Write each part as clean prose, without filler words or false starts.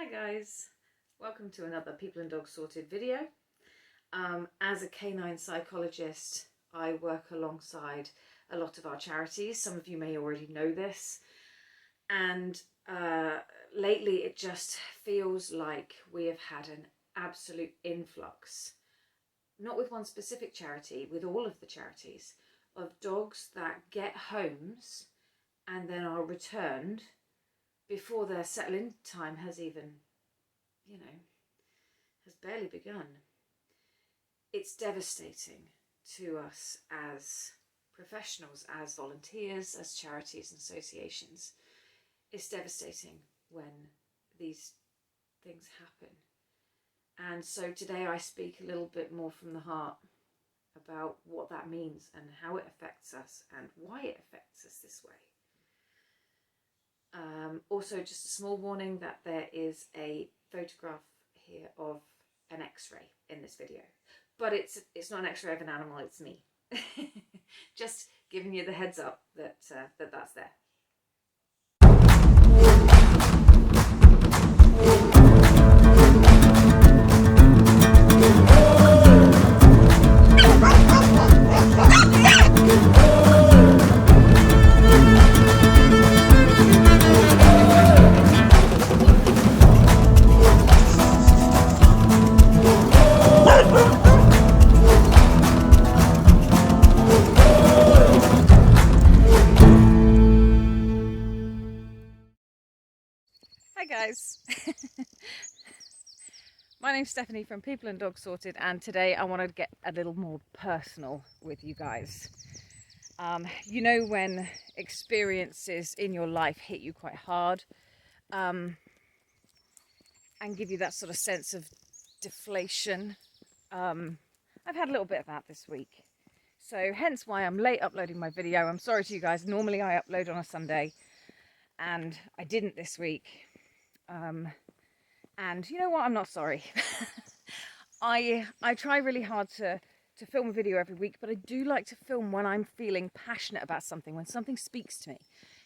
Hi guys, welcome to another People and Dogs Sorted video. As a canine psychologist, I work alongside a lot of our charities. Some of you may already know this, and lately it just feels like we have had an absolute influx, not with one specific charity, with all of the charities, of dogs that get homes and then are returned before their settling time has even, has barely begun. It's devastating to us as professionals, as volunteers, as charities and associations. It's devastating when these things happen. And so today I speak a little bit more from the heart about what that means and how it affects us and why it affects us this way. Also, just a small warning that there is a photograph here of an x-ray in this video, but it's not an x-ray of an animal, it's me. Just giving you the heads up that that's there. Hi guys, my name's Stephanie from People and Dogs Sorted, and today I wanted to get a little more personal with you guys. You know, when experiences in your life hit you quite hard and give you that sort of sense of deflation. I've had a little bit of that this week, so hence why I'm late uploading my video. I'm sorry to you guys. Normally I upload on a Sunday and I didn't this week. And you know what, I'm not sorry. I try really hard to film a video every week, but I do like to film when I'm feeling passionate about something, when something speaks to me.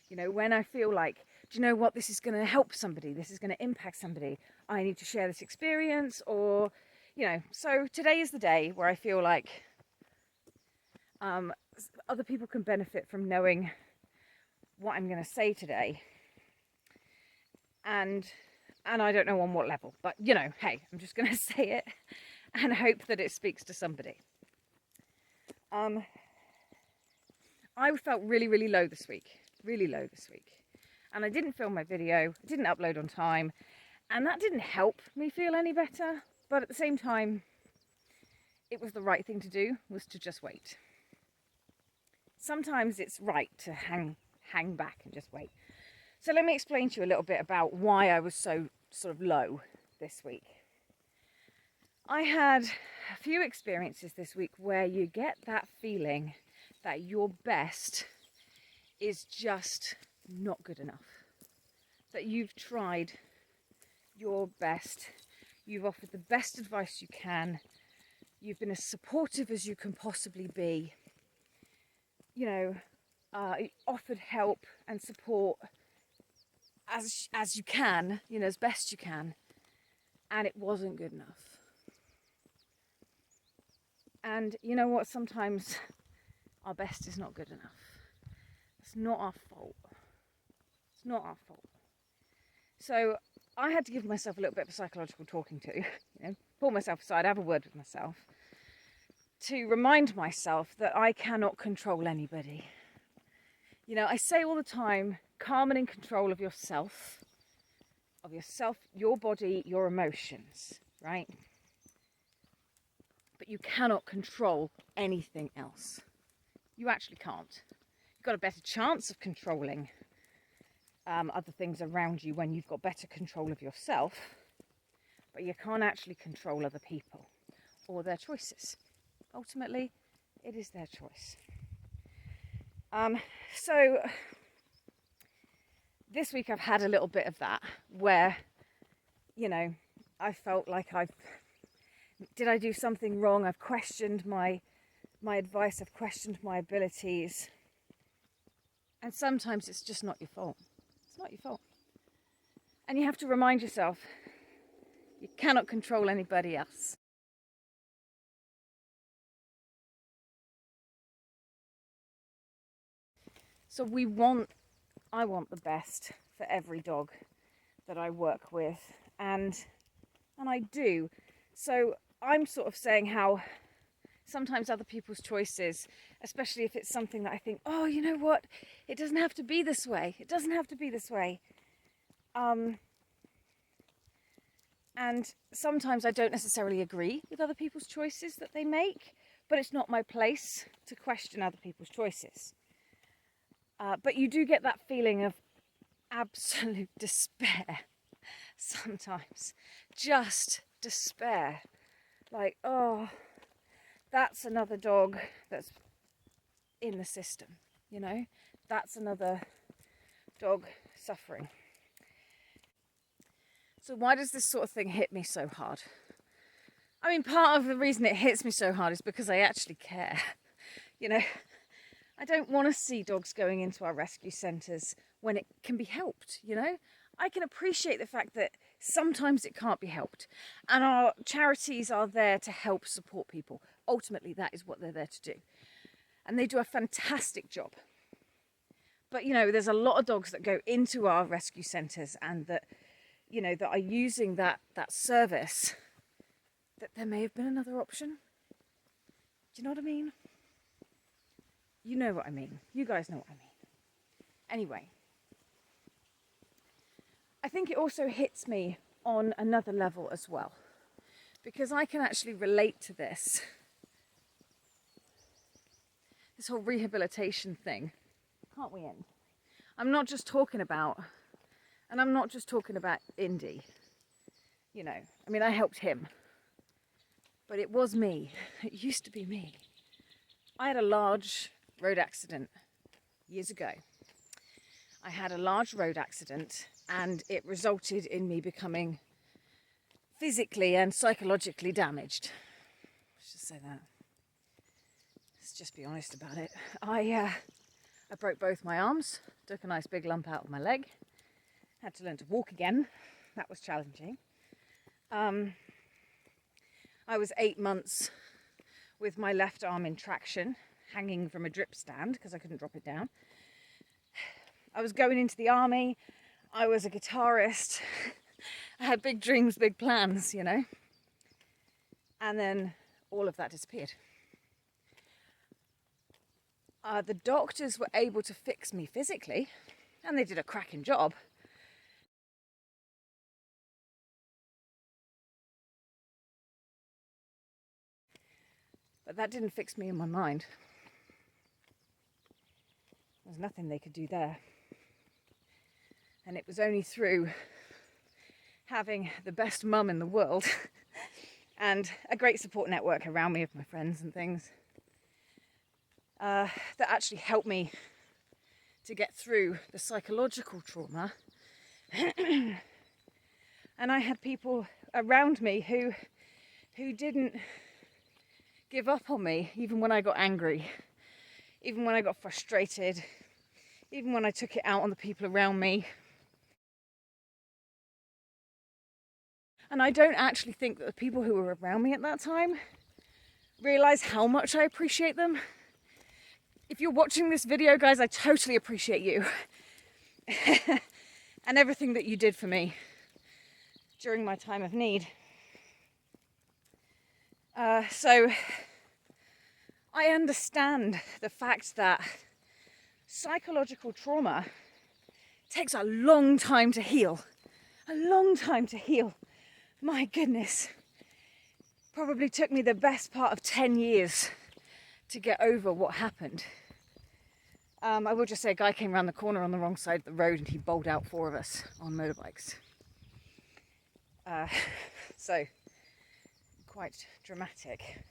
You know, when I feel like, do you know what, this is going to help somebody, this is going to impact somebody, I need to share this experience, or, you know, so today is the day where I feel like other people can benefit from knowing what I'm going to say today. And I don't know on what level, but you know, hey, I'm just going to say it and hope that it speaks to somebody. I felt really low this week, and I didn't film my video, I didn't upload on time, and that didn't help me feel any better, but at the same time, it was the right thing to do, was to just wait. Sometimes it's right to hang back and just wait. So let me explain to you a little bit about why I was so sort of low this week. I had a few experiences this week where you get that feeling that your best is just not good enough. That you've tried your best, you've offered the best advice you can, you've been as supportive as you can possibly be, you know, offered help and support as you can, you know, as best you can, and it wasn't good enough. And you know what, sometimes our best is not good enough. It's not our fault. It's not our fault. So I had to give myself a little bit of a psychological talking to, you know, pull myself aside, have a word with myself, to remind myself that I cannot control anybody. You know, I say all the time, calm and in control of yourself, your body, your emotions, right? But you cannot control anything else. You actually can't. You've got a better chance of controlling other things around you when you've got better control of yourself, but you can't actually control other people or their choices. Ultimately, it is their choice. So this week I've had a little bit of that where, you know, I felt like did I do something wrong? I've questioned my advice, I've questioned my abilities. And sometimes it's just not your fault. It's not your fault. And you have to remind yourself You cannot control anybody else. So I want the best for every dog that I work with, and I do. So I'm sort of saying how sometimes other people's choices, especially if it's something that I think, oh, you know what, it doesn't have to be this way. It doesn't have to be this way. And sometimes I don't necessarily agree with other people's choices that they make, but it's not my place to question other people's choices. But you do get that feeling of absolute despair sometimes. Just despair. Like, oh, that's another dog that's in the system, you know? That's another dog suffering. So why does this sort of thing hit me so hard? I mean, part of the reason it hits me so hard is because I actually care. You know, I don't want to see dogs going into our rescue centres when it can be helped, you know? I can appreciate the fact that sometimes it can't be helped. And our charities are there to help support people. Ultimately, that is what they're there to do. And they do a fantastic job. But, you know, there's a lot of dogs that go into our rescue centres and that, you know, that are using that service, that there may have been another option. Do you know what I mean? You know what I mean. You guys know what I mean. Anyway, I think it also hits me on another level as well, because I can actually relate to this whole rehabilitation thing, can't we, Ind? I'm not just talking about Indy, you know. I mean, I helped him, but it was me. It used to be me. I had a large road accident years ago. I had a large road accident and it resulted in me becoming physically and psychologically damaged. Let's just say that. Let's just be honest about it. I broke both my arms, took a nice big lump out of my leg, had to learn to walk again. That was challenging. I was 8 months with my left arm in traction, hanging from a drip stand because I couldn't drop it down. I was going into the army. I was a guitarist. I had big dreams, big plans, you know. And then all of that disappeared. The doctors were able to fix me physically, and they did a cracking job. But that didn't fix me in my mind. There's nothing they could do there. And it was only through having the best mum in the world and a great support network around me of my friends and things that actually helped me to get through the psychological trauma. And I had people around me who didn't give up on me, even when I got angry, even when I got frustrated, even when I took it out on the people around me. And I don't actually think that the people who were around me at that time realize how much I appreciate them. If you're watching this video, guys, I totally appreciate you and everything that you did for me during my time of need. So I understand the fact that psychological trauma takes a long time to heal. A long time to heal. My goodness. Probably took me the best part of 10 years to get over what happened. I will just say a guy came around the corner on the wrong side of the road and he bowled out 4 of us on motorbikes. So, quite dramatic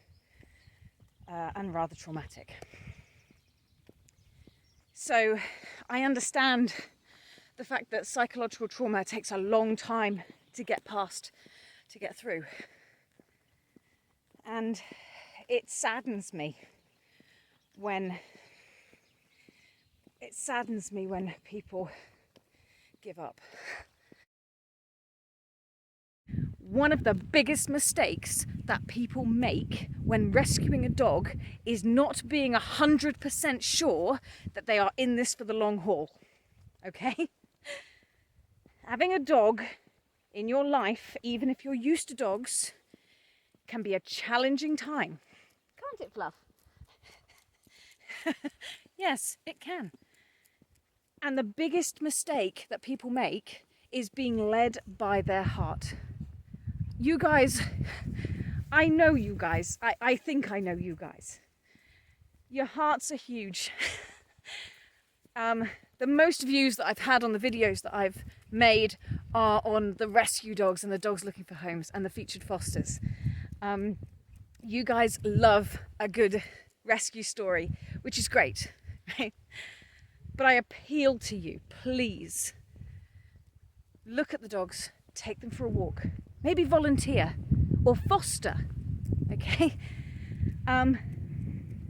and rather traumatic. So, I understand the fact that psychological trauma takes a long time to get past, to get through. And it saddens me when people give up. one of the biggest mistakes that people make when rescuing a dog is not being 100% sure that they are in this for the long haul. Okay? Having a dog in your life, even if you're used to dogs, can be a challenging time. Can't it, Fluff? Yes, it can. And the biggest mistake that people make is being led by their heart. You guys, I know you guys. I think I know you guys. Your hearts are huge. The most views that I've had on the videos that I've made are on the rescue dogs and the dogs looking for homes and the featured fosters. You guys love a good rescue story, which is great, right? But I appeal to you, please, look at the dogs, take them for a walk, maybe volunteer or foster, okay?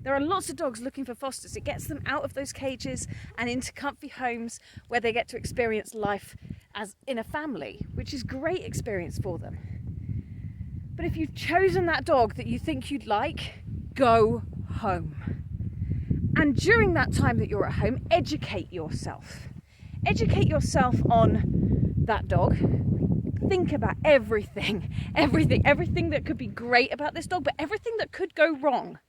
There are lots of dogs looking for fosters. It gets them out of those cages and into comfy homes where they get to experience life as in a family, which is great experience for them. But if you've chosen that dog that you think you'd like, go home. And during that time that you're at home, educate yourself. Educate yourself on that dog. Think about everything that could be great about this dog, but everything that could go wrong.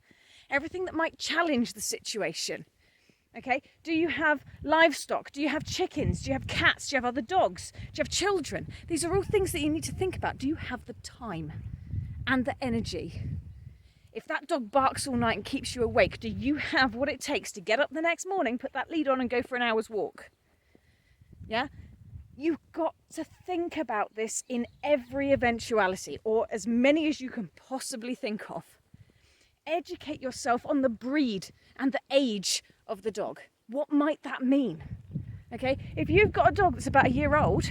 Everything that might challenge the situation. Okay? Do you have livestock? Do you have chickens? Do you have cats? Do you have other dogs? Do you have children? These are all things that you need to think about. Do you have the time and the energy? If that dog barks all night and keeps you awake, do you have what it takes to get up the next morning, put that lead on and go for an hour's walk? Yeah? You've got to think about this in every eventuality, or as many as you can possibly think of. Educate yourself on the breed and the age of the dog. What might that mean? Okay, if you've got a dog that's about a year old,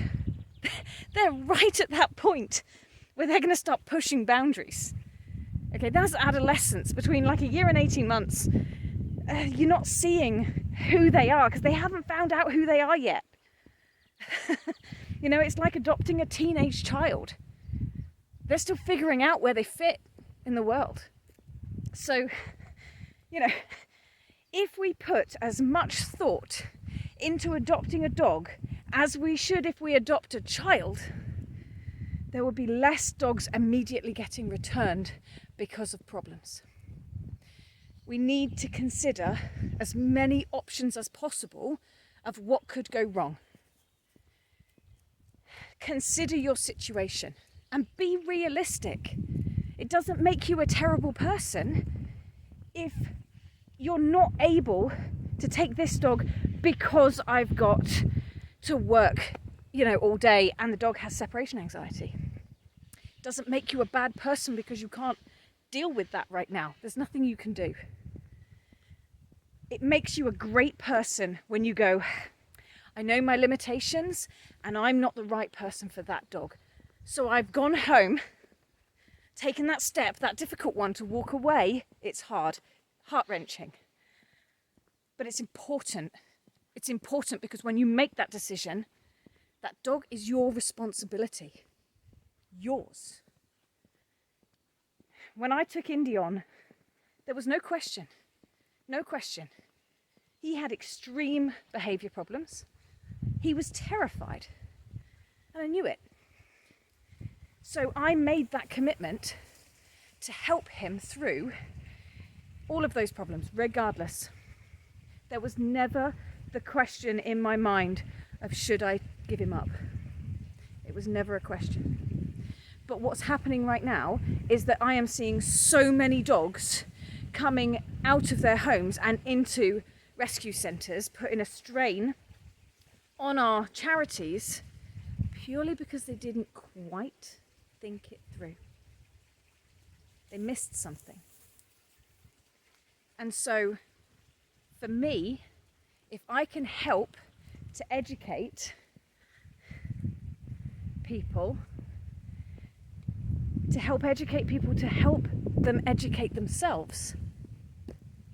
they're right at that point where they're going to start pushing boundaries. Okay, that's adolescence. Between like a year and 18 months, you're not seeing who they are because they haven't found out who they are yet. You know, it's like adopting a teenage child. They're still figuring out where they fit in the world. So, you know, if we put as much thought into adopting a dog as we should if we adopt a child, there will be less dogs immediately getting returned because of problems. We need to consider as many options as possible of what could go wrong. Consider your situation and be realistic. It doesn't make you a terrible person if you're not able to take this dog because I've got to work, you know, all day and the dog has separation anxiety. It doesn't make you a bad person because you can't deal with that right now. There's nothing you can do. It makes you a great person when you go, I know my limitations and I'm not the right person for that dog. So I've gone home, taken that step, that difficult one to walk away. It's hard, heart-wrenching. But it's important. It's important because when you make that decision, that dog is your responsibility. Yours. When I took Indy on, there was no question. No question. He had extreme behaviour problems. He was terrified. And I knew it. So I made that commitment to help him through all of those problems, regardless. There was never the question in my mind of should I give him up. It was never a question. But what's happening right now is that I am seeing so many dogs coming out of their homes and into rescue centres, putting a strain on our charities purely because they didn't quite think it through. They missed something. And so, for me, if I can help to educate people, to help them educate themselves,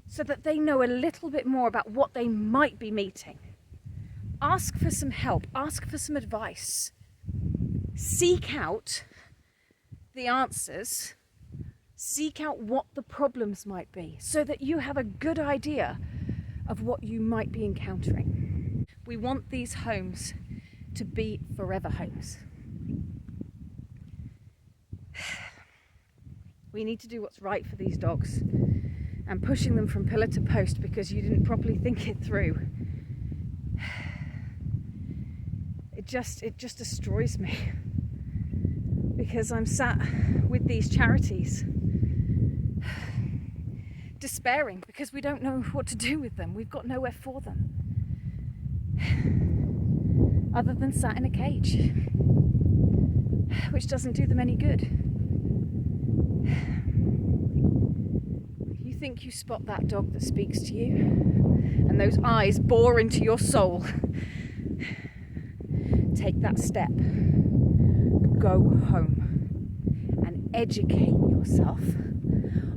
so that they know a little bit more about what they might be meeting. Ask for some help, ask for some advice. Seek out the answers, seek out what the problems might be so that you have a good idea of what you might be encountering. We want these homes to be forever homes. We need to do what's right for these dogs, and pushing them from pillar to post because you didn't properly think it through, it just destroys me, because I'm sat with these charities despairing because we don't know what to do with them. We've got nowhere for them other than sat in a cage, which doesn't do them any good. You think you spot that dog that speaks to you and those eyes bore into your soul. Take that step. Go home and educate yourself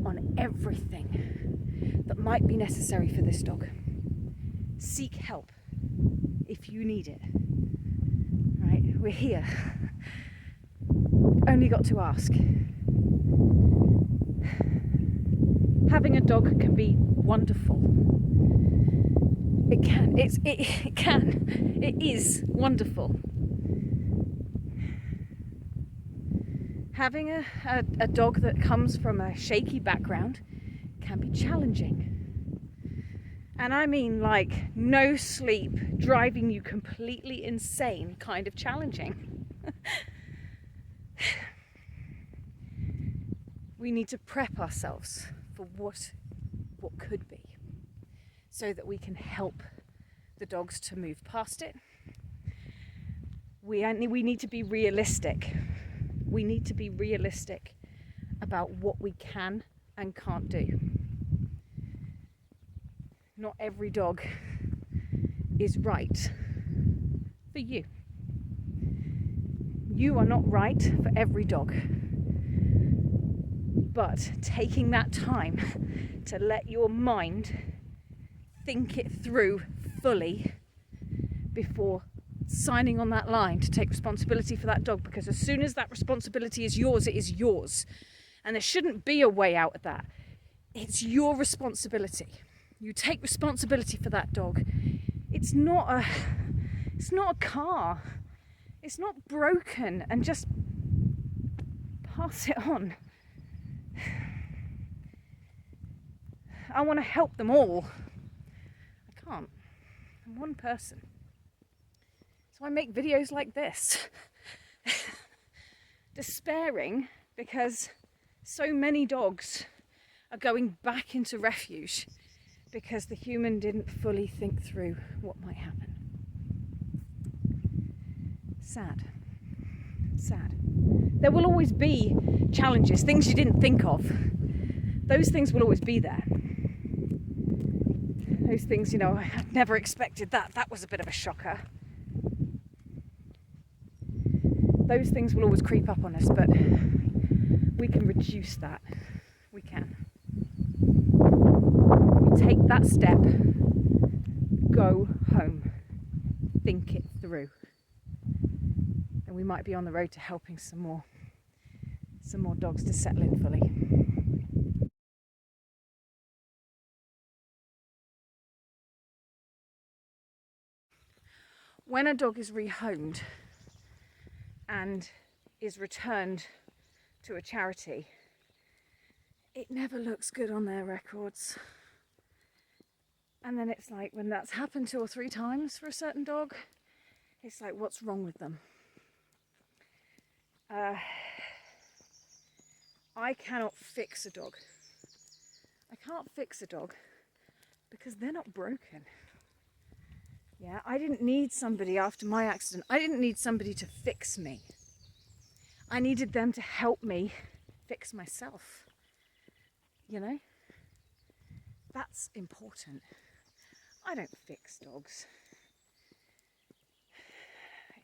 on everything that might be necessary for this dog. Seek help if you need it. Right? We're here. Only got to ask. Having a dog can be wonderful. It can. It is wonderful. Having a dog that comes from a shaky background can be challenging. And I mean like no sleep, driving you completely insane kind of challenging. We need to prep ourselves for what could be, so that we can help the dogs to move past it. We need to be realistic. We need to be realistic about what we can and can't do. Not every dog is right for you. You are not right for every dog. But taking that time to let your mind think it through fully before signing on that line to take responsibility for that dog, because as soon as that responsibility is yours, it is yours. And there shouldn't be a way out of that. It's your responsibility. You take responsibility for that dog. It's not a car. It's not broken and just pass it on. I want to help them all. I can't. I'm one person. So I make videos like this. Despairing because so many dogs are going back into refuge because the human didn't fully think through what might happen. Sad. Sad. There will always be challenges, things you didn't think of. Those things will always be there. Those things, I never expected that. That was a bit of a shocker. Those things will always creep up on us, but we can reduce that. We can. You take that step, go home, think it through. And we might be on the road to helping some more dogs to settle in fully. When a dog is rehomed and is returned to a charity, it never looks good on their records. And then it's like, when that's happened 2 or 3 times for a certain dog, it's like, what's wrong with them? I cannot fix a dog. I can't fix a dog because they're not broken. Yeah, I didn't need somebody after my accident. I didn't need somebody to fix me. I needed them to help me fix myself. That's important. I don't fix dogs.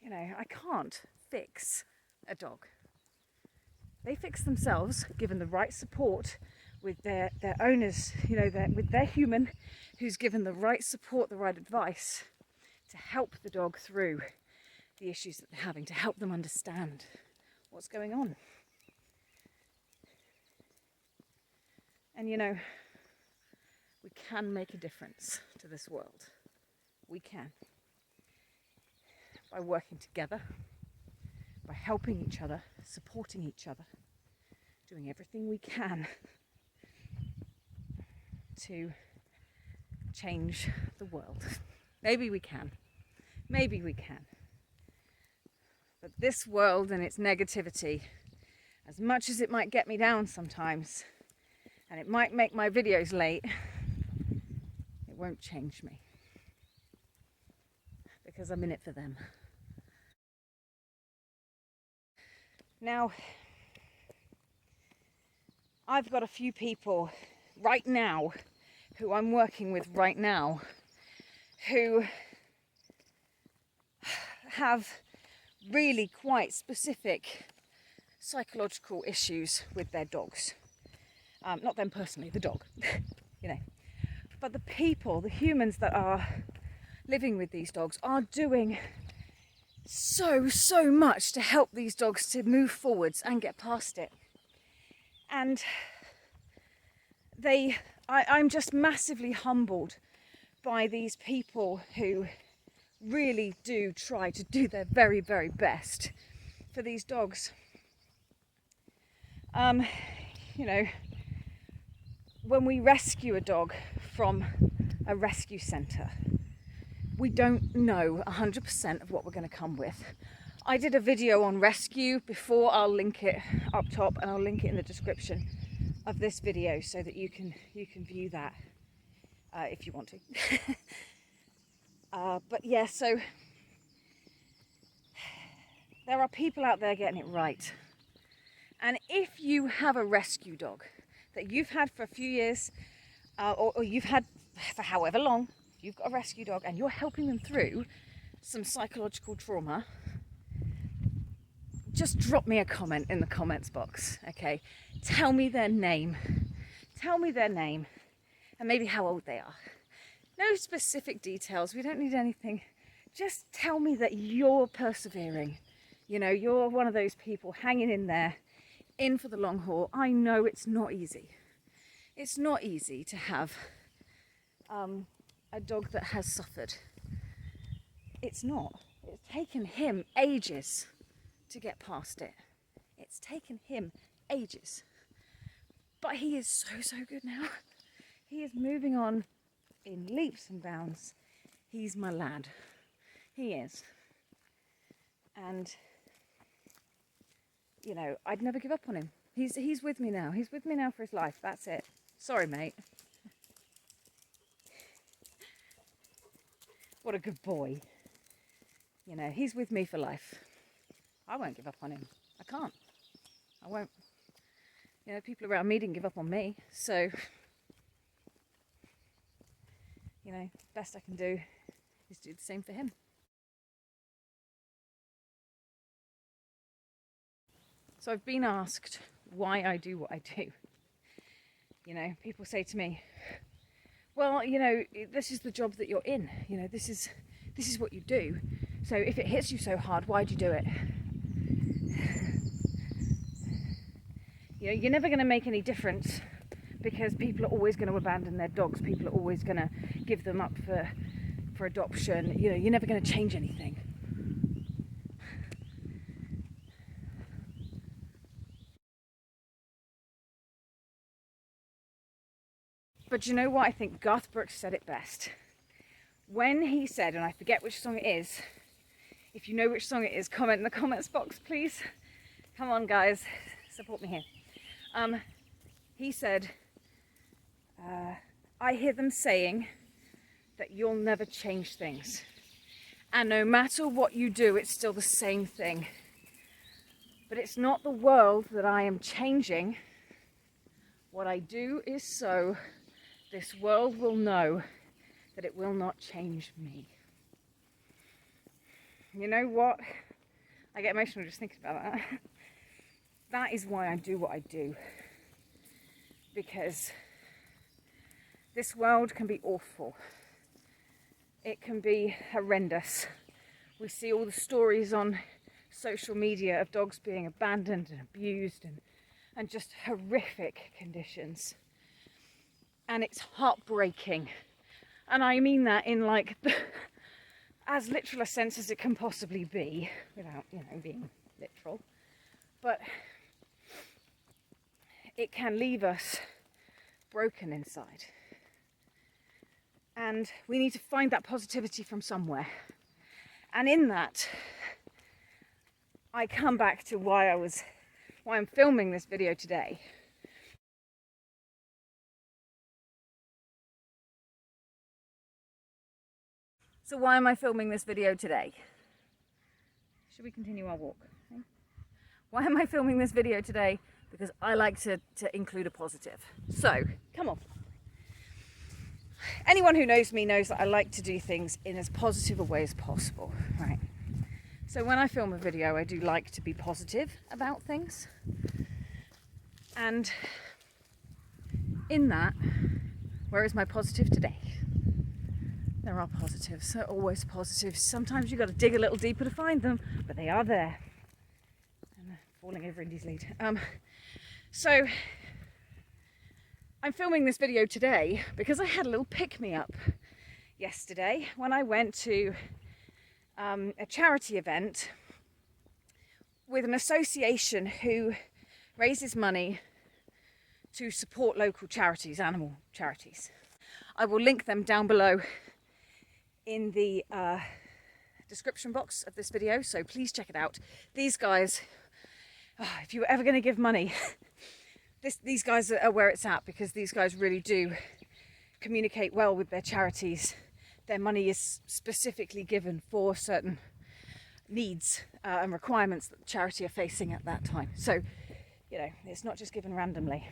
I can't fix a dog. They fix themselves, given the right support with their owners, with their human who's given the right support, the right advice to help the dog through the issues that they're having, to help them understand what's going on. And you know, we can make a difference to this world. We can. By working together, by helping each other, supporting each other, doing everything we can to change the world. Maybe we can. Maybe we can. But this world and its negativity, as much as it might get me down sometimes, and it might make my videos late, it won't change me. Because I'm in it for them. Now, I've got a few people right now who I'm working with right now who have really quite specific psychological issues with their dogs. Not them personally, the dog, you know. But the people, the humans that are living with these dogs are doing so much to help these dogs to move forwards and get past it. And I'm just massively humbled by these people who really do try to do their very, very best for these dogs. You know, when we rescue a dog from a rescue centre, we don't know 100% of what we're going to come with. I did a video on rescue before. I'll link it up top and I'll link it in the description of this video so that you can view that if you want to. But yeah, so there are people out there getting it right. And if you have a rescue dog that you've had for a few years, or you've had for however long, you've got a rescue dog and you're helping them through some psychological trauma, just drop me a comment in the comments box, okay? Tell me their name. Tell me their name and maybe how old they are. No specific details, we don't need anything. Just tell me that you're persevering. You know, you're one of those people hanging in there, in for the long haul. I know it's not easy. It's not easy to have a dog that has suffered. It's not. It's taken him ages to get past it. It's taken him ages. But he is so good now. He is moving on in leaps and bounds. He's my lad. He is. And, you know, I'd never give up on him. He's with me now. He's with me now for his life. That's it. Sorry, mate. What a good boy. You know, he's with me for life. I won't give up on him. I can't. I won't. You know, people around me didn't give up on me. So, you know, best I can do is do the same for him. So I've been asked why I do what I do. You know, people say to me, well, you know, this is the job that you're in. You know, this is what you do. So if it hits you so hard, why do you do it? You know, you're never going to make any difference because people are always going to abandon their dogs. People are always going to give them up for adoption. You know, you're never going to change anything. But you know what? I think Garth Brooks said it best. When he said, and I forget which song it is, if you know which song it is, comment in the comments box, please. Come on, guys, support me here. He said, I hear them saying that you'll never change things. And no matter what you do, it's still the same thing. But it's not the world that I am changing. What I do is so this world will know that it will not change me. You know what? I get emotional just thinking about that. That is why I do what I do. Because this world can be awful. It can be horrendous. We see all the stories on social media of dogs being abandoned and abused and just horrific conditions. and it's heartbreaking. And I mean that in like as literal a sense as it can possibly be, without, you know, being literal. But it can leave us broken inside. And we need to find that positivity from somewhere. And in that, I come back to why I'm filming this video today. So why am I filming this video today? Should we continue our walk? Why am I filming this video today? Because I like to include a positive. So, come on. Anyone who knows me knows that I like to do things in as positive a way as possible, right? So when I film a video, I do like to be positive about things. And in that, where is my positive today? There are positives, they're always positives. Sometimes you've got to dig a little deeper to find them, but they are there. I'm falling over Indy's lead. So I'm filming this video today because I had a little pick-me-up yesterday when I went to a charity event with an association who raises money to support local charities, animal charities. I will link them down below in the description box of this video, so please check it out. These guys, if you were ever going to give money, these guys are where it's at, because these guys really do communicate well with their charities. Their money is specifically given for certain needs and requirements that the charity are facing at that time. So, you know, it's not just given randomly.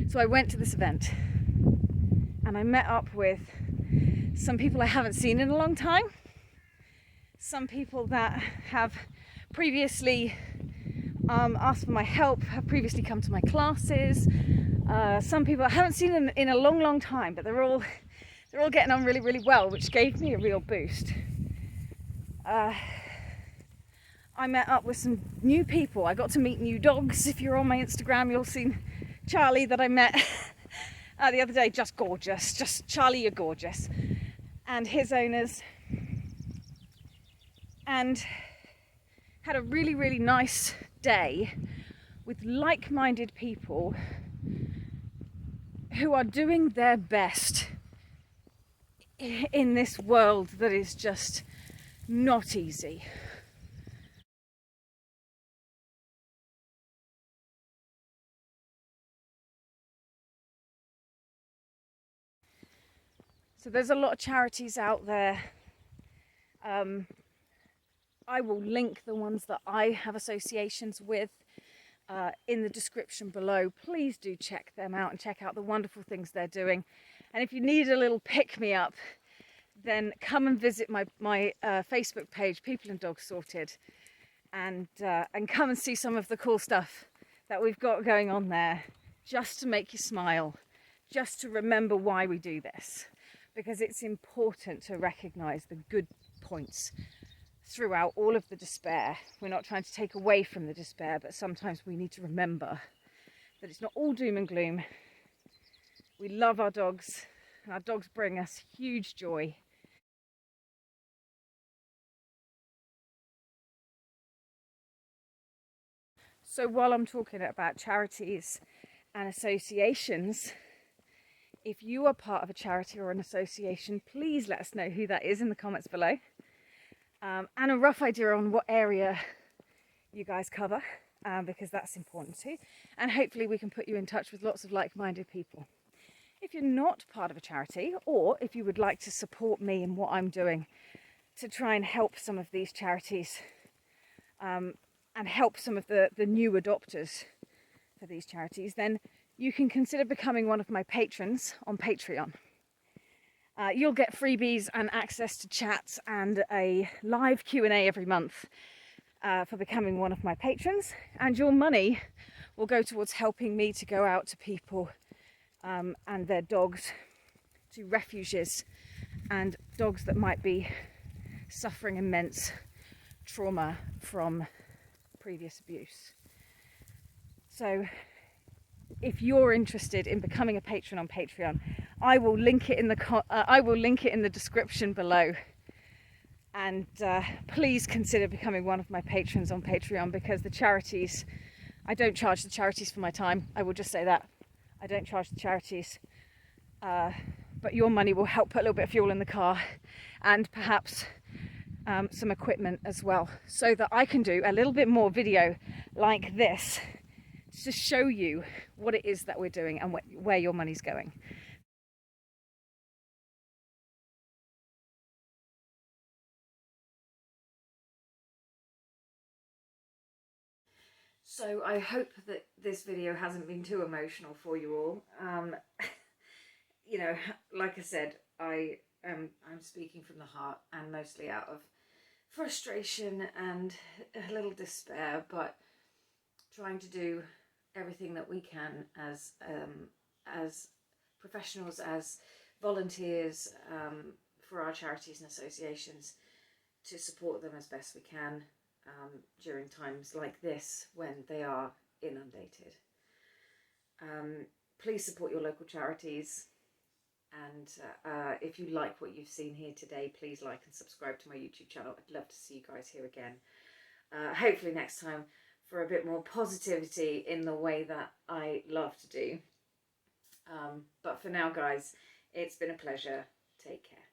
So I went to this event and I met up with some people I haven't seen in a long time. Some people that have previously asked for my help, have previously come to my classes. Some people I haven't seen in a long time, but they're all getting on really, really well, which gave me a real boost. I met up with some new people. I got to meet new dogs. If you're on my Instagram, you'll see Charlie that I met the other day. Just gorgeous. Just Charlie, you're gorgeous. And his owners. And had a really, really nice day with like-minded people who are doing their best in this world that is just not easy. So there's a lot of charities out there. I will link the ones that I have associations with in the description below. Please do check them out and check out the wonderful things they're doing. And if you need a little pick-me-up, then come and visit my Facebook page, People and Dogs Sorted, and come and see some of the cool stuff that we've got going on there, just to make you smile, just to remember why we do this, because it's important to recognise the good points throughout all of the despair. We're not trying to take away from the despair, but sometimes we need to remember that it's not all doom and gloom. We love our dogs, and our dogs bring us huge joy. So while I'm talking about charities and associations, if you are part of a charity or an association, please let us know who that is in the comments below. And a rough idea on what area you guys cover, because that's important too. And hopefully we can put you in touch with lots of like-minded people. If you're not part of a charity, or if you would like to support me in what I'm doing to try and help some of these charities and help some of the new adopters for these charities, then you can consider becoming one of my patrons on Patreon. You'll get freebies and access to chats and a live Q&A every month for becoming one of my patrons, and your money will go towards helping me to go out to people and their dogs, to refuges and dogs that might be suffering immense trauma from previous abuse. So if you're interested in becoming a patron on Patreon, I will link it in the description below. And please consider becoming one of my patrons on Patreon, because the charities, I don't charge the charities for my time. I will just say that. I don't charge the charities. But your money will help put a little bit of fuel in the car, and perhaps some equipment as well, so that I can do a little bit more video like this to show you what it is that we're doing and where your money's going. So I hope that this video hasn't been too emotional for you all. You know, like I said, I'm speaking from the heart, and mostly out of frustration and a little despair, but trying to do everything that we can as professionals, as volunteers, for our charities and associations, to support them as best we can during times like this when they are inundated. Please support your local charities, and if you like what you've seen here today, please like and subscribe to my YouTube channel. I'd love to see you guys here again. Hopefully next time, for a bit more positivity in the way that I love to do. But for now, guys, it's been a pleasure. Take care.